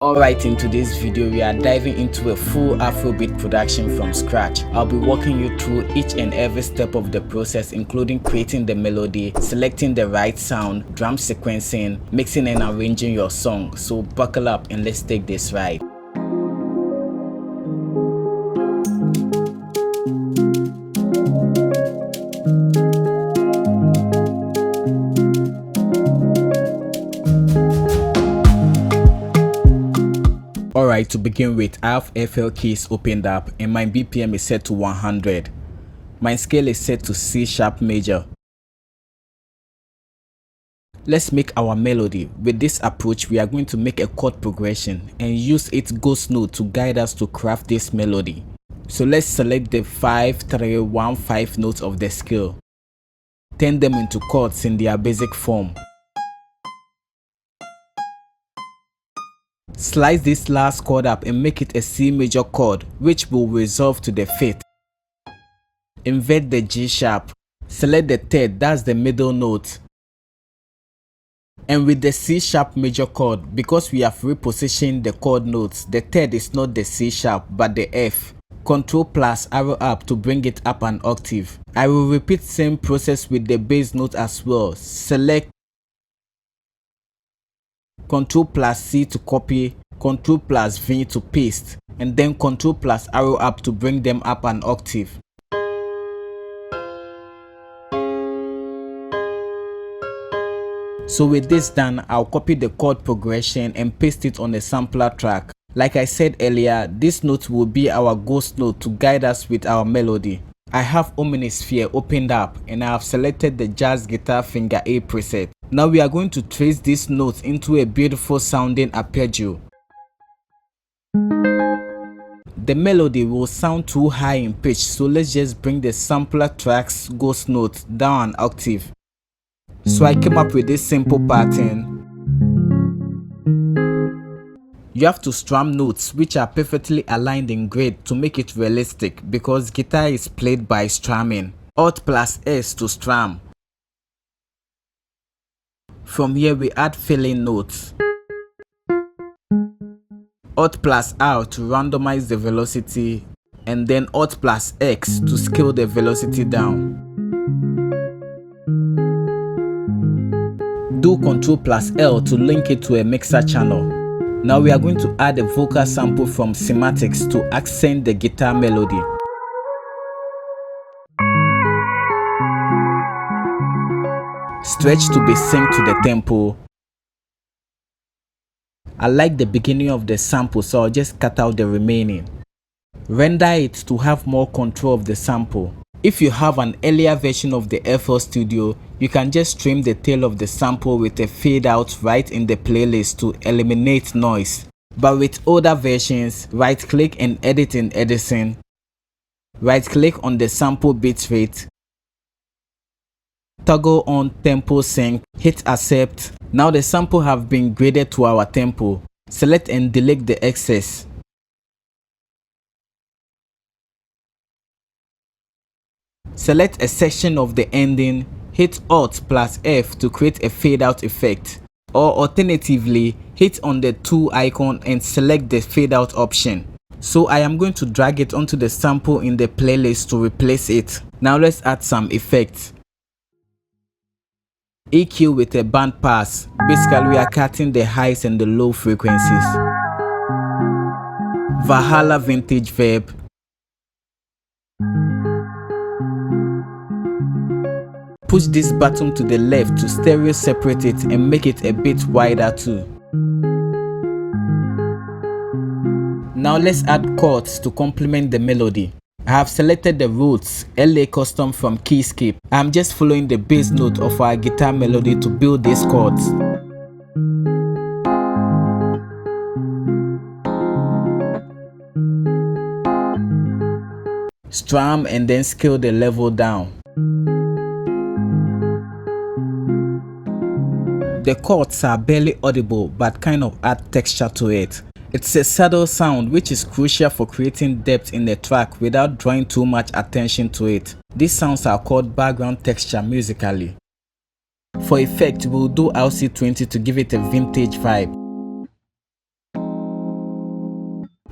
Alright, in today's video we are diving into a full Afrobeat production from scratch. I'll be walking you through each and every step of the process, including creating the melody, selecting the right sound, drum sequencing, mixing and arranging your song. So buckle up and let's take this ride. Alright, to begin with, I have FL keys opened up and my BPM is set to 100. My scale is set to C sharp major. Let's make our melody. With this approach, we are going to make a chord progression and use its ghost note to guide us to craft this melody. So let's select the 5, 3, 1, 5 notes of the scale. Turn them into chords in their basic form. Slice this last chord up and make it a C major chord, which will resolve to the 5th. Invert the G sharp. Select the 3rd, that's the middle note. And with the C sharp major chord, because we have repositioned the chord notes, the 3rd is not the C sharp but the F. Ctrl plus arrow up to bring it up an octave. I will repeat same process with the bass note as well. Select Ctrl plus C to copy, Ctrl plus V to paste, and then Ctrl plus arrow up to bring them up an octave. So with this done, I'll copy the chord progression and paste it on the sampler track. Like I said earlier, this note will be our ghost note to guide us with our melody. I have Omnisphere opened up and I have selected the jazz guitar finger A preset. Now we are going to trace these notes into a beautiful sounding arpeggio. The melody will sound too high in pitch, so let's just bring the sampler track's ghost note down an octave. So I came up with this simple pattern. You have to strum notes which are perfectly aligned in grade to make it realistic, because guitar is played by strumming. Alt plus S to strum. From here we add filling notes. Alt plus R to randomize the velocity, and then Alt plus X to scale the velocity down. Do Ctrl plus L to link it to a mixer channel. Now we are going to add a vocal sample from Semantics to accent the guitar melody. Stretch to be synced to the tempo. I like the beginning of the sample, so I'll just cut out the remaining. Render it to have more control of the sample. If you have an earlier version of the FL Studio, you can just trim the tail of the sample with a fade out right in the playlist to eliminate noise. But with older versions, right click and edit in Edison. Right click on the sample bitrate. Toggle on tempo sync, hit accept. Now the sample have been graded to our tempo. Select and delete the excess. Select a section of the ending, hit Alt plus F to create a fade out effect, or alternatively hit on the tool icon and select the fade out option. So I am going to drag it onto the sample in the playlist to replace it. Now let's add some effects. EQ with a band pass. Basically we are cutting the highs and the low frequencies. Valhalla vintage verb. Push this button to the left to stereo separate it and make it a bit wider too. Now let's add chords to complement the melody. I have selected the roots, LA custom from Keyscape. I am just following the bass note of our guitar melody to build these chords. Strum and then scale the level down. The chords are barely audible but kind of add texture to it. It's a subtle sound which is crucial for creating depth in the track without drawing too much attention to it. These sounds are called background texture musically. For effect, we'll do RC20 to give it a vintage vibe.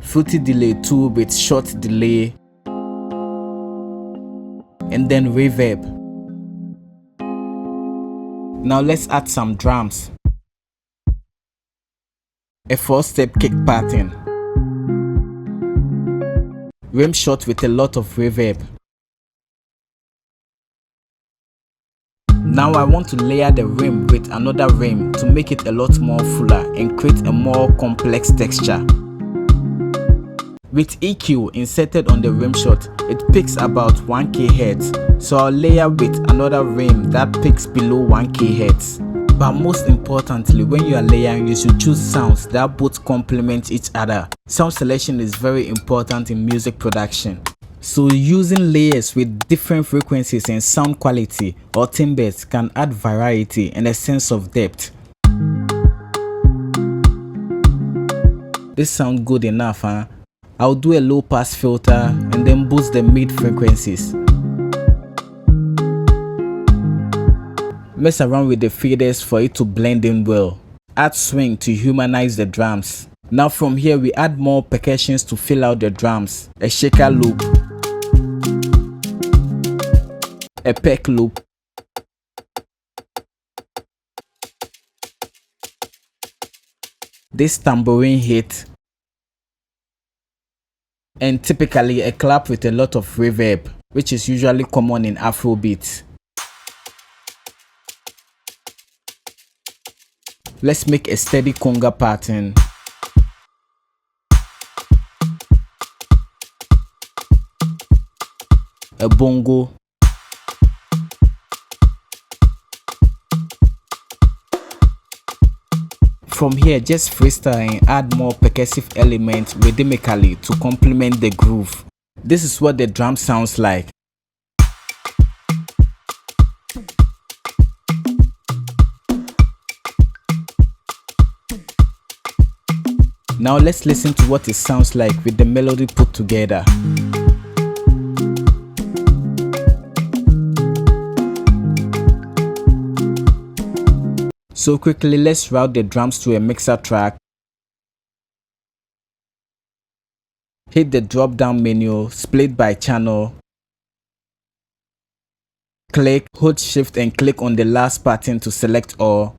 fruity delay 2 with short delay, and then reverb. Now let's add some drums. A 4-step kick pattern, rim shot with a lot of reverb. Now I want to layer the rim with another rim to make it a lot more fuller and create a more complex texture. With EQ inserted on the rim shot, it picks about 1k Hz, so I'll layer with another rim that picks below 1k Hz. But most importantly, when you are layering, you should choose sounds that both complement each other. Sound selection is very important in music production. So using layers with different frequencies and sound quality or timbres can add variety and a sense of depth. This sounds good enough, huh? I'll do a low pass filter and then boost the mid frequencies. Mess around with the faders for it to blend in well. Add swing to humanize the drums. Now from here we add more percussions to fill out the drums. A shaker loop, a peck loop, this tambourine hit, and typically a clap with a lot of reverb, which is usually common in Afrobeats. Let's make a steady conga pattern. A bongo. From here, just freestyle and add more percussive elements rhythmically to complement the groove. This is what the drum sounds like. Now let's listen to what it sounds like with the melody put together. So quickly, let's route the drums to a mixer track. Hit the drop down menu, split by channel. Click, hold shift and click on the last pattern to select all.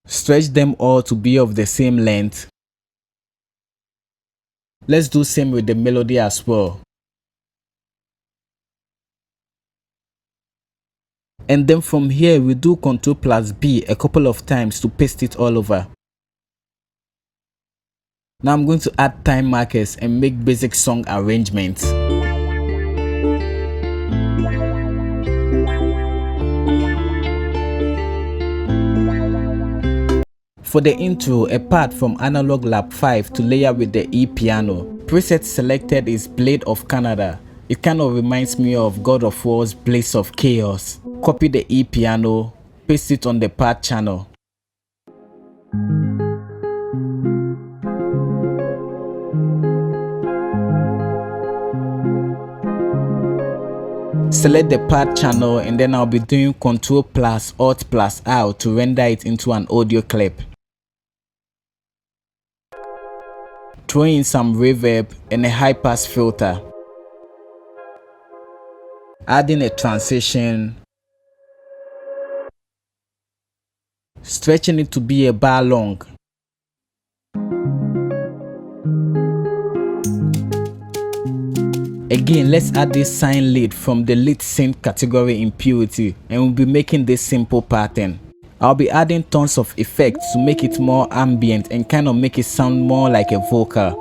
Stretch them all to be of the same length. Let's do same with the melody as well. And then from here we do Ctrl+B a couple of times to paste it all over. Now I'm going to add time markers and make basic song arrangements. For the intro, a part from Analog Lab 5 to layer with the E piano. Preset selected is Blade of Canada. It kind of reminds me of God of War's Blaze of Chaos. Copy the E piano, paste it on the part channel. Select the part channel and then I'll be doing Ctrl+Alt+R to render it into an audio clip. Throw in some reverb and a high pass filter. Adding a transition. Stretching it to be a bar long. Again, let's add this sine lead from the lead synth category in Purity and we'll be making this simple pattern. I'll be adding tons of effects to make it more ambient and kind of make it sound more like a vocal.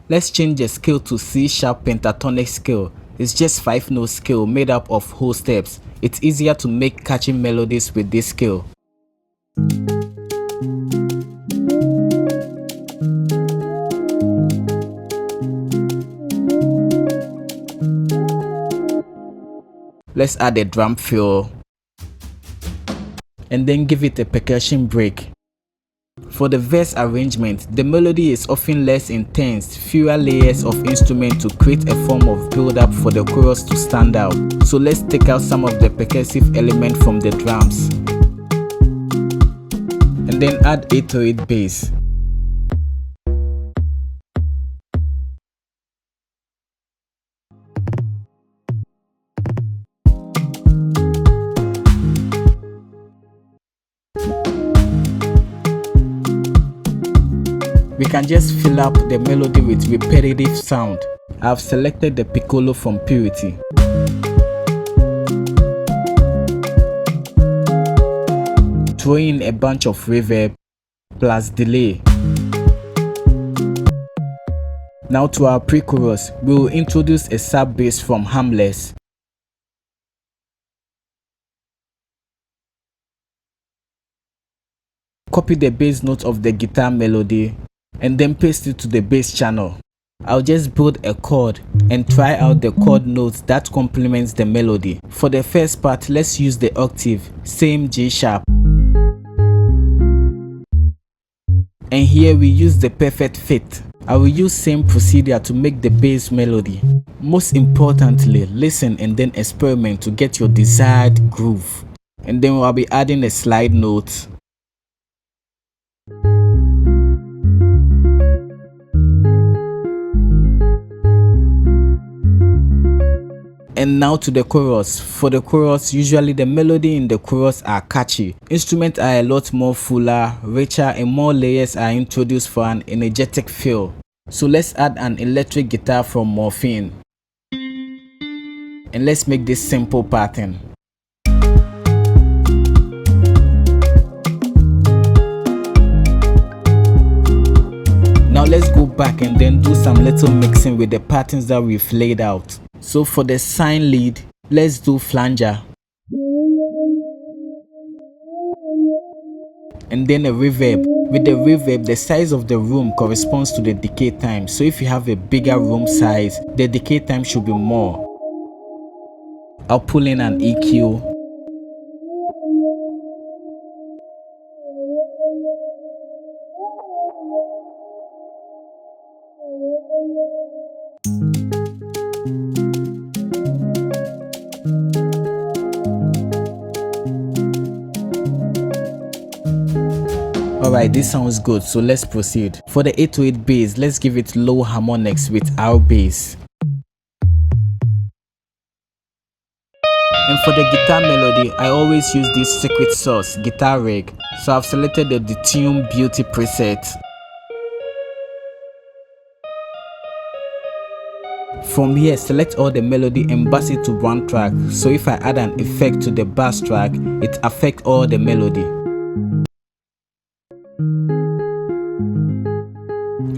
Let's change the scale to C# pentatonic scale. It's just 5-note scale made up of whole steps. It's easier to make catchy melodies with this scale. Let's add a drum fill and then give it a percussion break. For the verse arrangement, the melody is often less intense, fewer layers of instrument to create a form of build-up for the chorus to stand out. So let's take out some of the percussive element from the drums. And and then add 808 bass. We can just fill up the melody with repetitive sound. I've selected the piccolo from Purity. Throw in a bunch of reverb plus delay. Now to our pre-chorus, we will introduce a sub bass from Harmless. Copy the bass note of the guitar melody and then paste it to the bass channel. I'll just build a chord and try out the chord notes that complements the melody. For the first part, let's use the octave, same G sharp. And here we use the perfect fit. I will use same procedure to make the bass melody. Most importantly, listen and then experiment to get your desired groove. And then I'll be adding a slide note. And now to the chorus. For the chorus, usually the melody in the chorus are catchy. Instruments are a lot more fuller, richer, and more layers are introduced for an energetic feel. So let's add an electric guitar from Morphine. And let's make this simple pattern. Now let's go back and then do some little mixing with the patterns that we've laid out. So for the sine lead, let's do flanger. And then a reverb. With the reverb, the size of the room corresponds to the decay time. So if you have a bigger room size, the decay time should be more. I'll pull in an EQ. Alright, this sounds good, so let's proceed. For the 808 bass, let's give it low harmonics with our bass. And for the guitar melody, I always use this secret sauce, guitar rig. So I've selected the Detune Beauty preset. From here, select all the melody and bass it to one track. So if I add an effect to the bass track, it affects all the melody.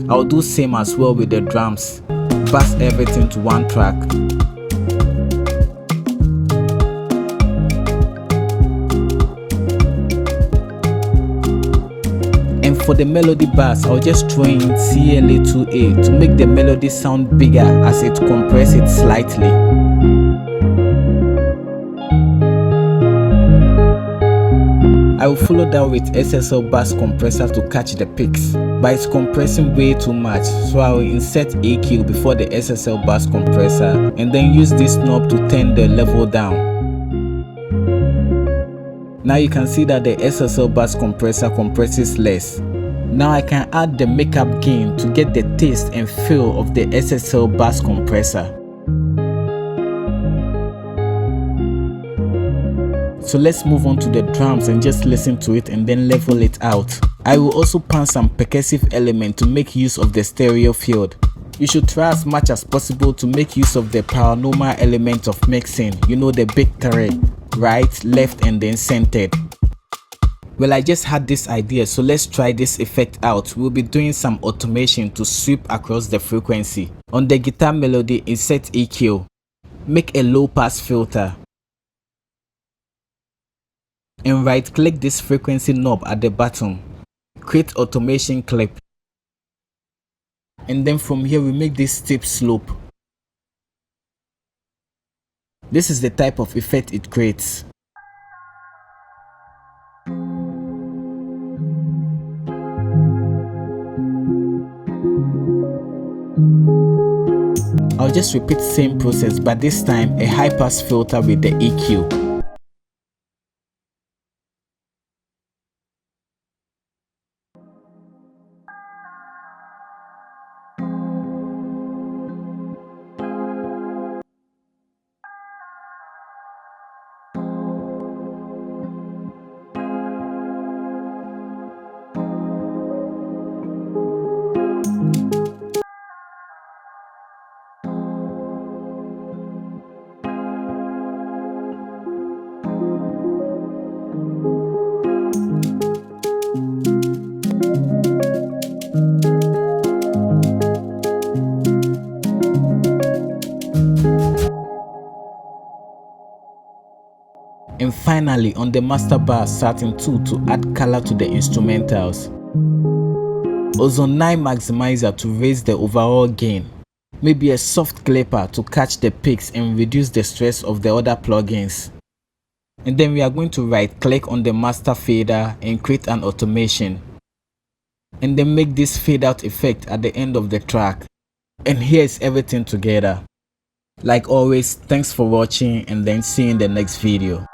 I'll do same as well with the drums. Bass everything to one track. And for the melody bass, I'll just throw in CLA2A to make the melody sound bigger as it compresses it slightly. I will follow that with SSL bass compressor to catch the peaks, but it's compressing way too much, so I will insert EQ before the SSL bass compressor and then use this knob to turn the level down. Now you can see that the SSL bass compressor compresses less. Now I can add the makeup gain to get the taste and feel of the SSL bass compressor. So let's move on to the drums and just listen to it and then level it out. I will also pan some percussive element to make use of the stereo field. You should try as much as possible to make use of the paranormal element of mixing, you know, the big three, right, left and then centered. Well, I just had this idea, so let's try this effect out. We'll be doing some automation to sweep across the frequency. On the guitar melody, insert EQ. Make a low pass filter. And right click this frequency knob at the bottom. Create automation clip. And then from here we make this steep slope. This is the type of effect it creates. I'll just repeat same process, but this time a high pass filter with the EQ. And finally, on the master bar, setting 2 to add color to the instrumentals. Ozone 9 maximizer to raise the overall gain. Maybe a soft clipper to catch the peaks and reduce the stress of the other plugins. And then we are going to right click on the master fader and create an automation. And then make this fade out effect at the end of the track. And here is everything together. Like always, thanks for watching and then see you in the next video.